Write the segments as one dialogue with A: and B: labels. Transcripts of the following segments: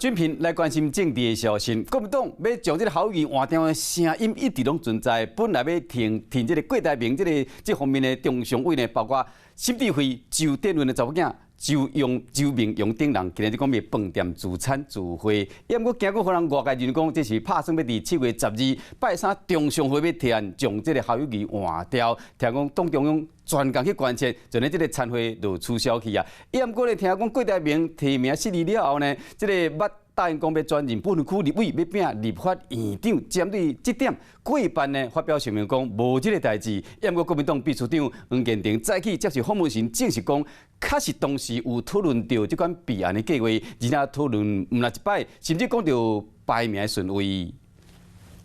A: 军评来关心政治的消息，国民党要将这个好友换掉的声音一直拢存在，本来要停这个郭台铭这方面的中常委呢，包括新智慧、周典伦的查某囝。周明用等人今日讲要饭店自产自费，也毋过今个互人外界人讲，这是拍算要伫7月12日拜三中常会要提案将这个校友仪换掉。听讲党中央专工去关切，就连这个参会都取消去啊。也毋过咧，听讲郭台铭提名失利了后呢，这个答应讲要转任本区立委，要变立法院长。针对这点，过半呢发表声明讲无这个代志。也毋过国民党秘书长黄建庭再去接受访问时证实讲，确实当时有讨论到这款备案的计划，而且讨论唔啦一摆，甚至讲到排名顺位。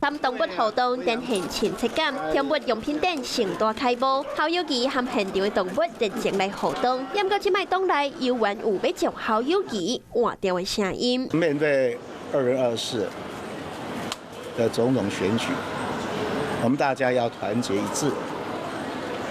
B: 参动物活动展现亲切感，动物用品店盛大开幕，校友仪和现场的动物热情来互动。也不过这摆党内有原有要将校友仪换掉的声音。
C: 面对2024的种种选举，我们大家要团结一致，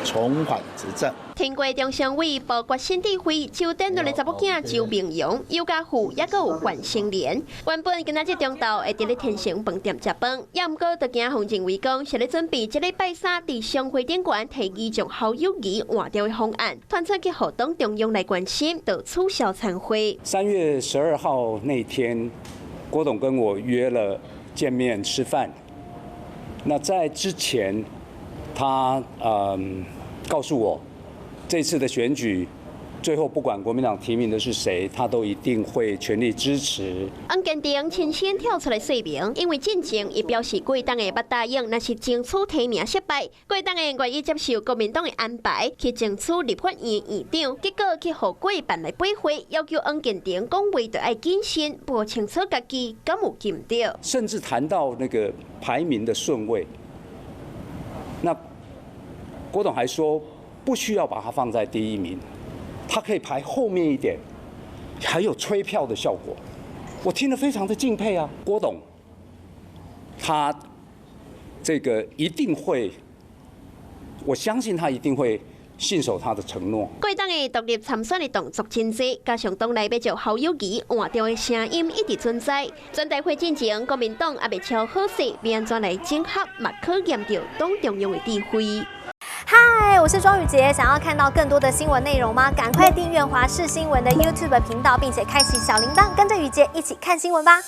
C: 重返执政。
B: 听过中常委包括新智慧、周典伦的查某囝周明阳、尤家富，也阁有范生莲。原本今仔日中昼会伫咧天成饭店食饭，也毋过就惊洪政委讲是咧准备这礼拜三伫商会典馆提议将校友仪换掉的方案，传出去互党中央来关心，就取消参会。
D: 3月12号那天，郭董跟我约了见面吃饭。那在之前，他告诉我，这次的选举，最后不管国民党提名的是谁，他都一定会全力支持。
B: 黄建庭亲身跳出来说明，因为进前伊表示国党的捌答应，若是争取提名失败，国党的愿意接受国民党的安排，去争取立法院院长。结果去互过办来背回，要求黄建庭讲话就要谨慎，不清楚家己敢有禁到。
D: 甚至谈到那个排名的顺位，那郭董还说不需要把它放在第1名，他可以排后面一点，还有催票的效果。我听得非常的敬佩啊，郭董，他这个一定会，我相信他一定会信守他的承诺。
B: 国党的独立参选的动作真多，加上党内要将校友仪换掉的声音一直存在。全大会进前，国民党也未超好势，要安怎来整合，嘛可验到党中央的智慧。
E: 嗨，我是庄宇杰，想要看到更多的新闻内容吗？赶快订阅华视新闻的 YouTube 频道，并且开启小铃铛，跟着宇杰一起看新闻吧。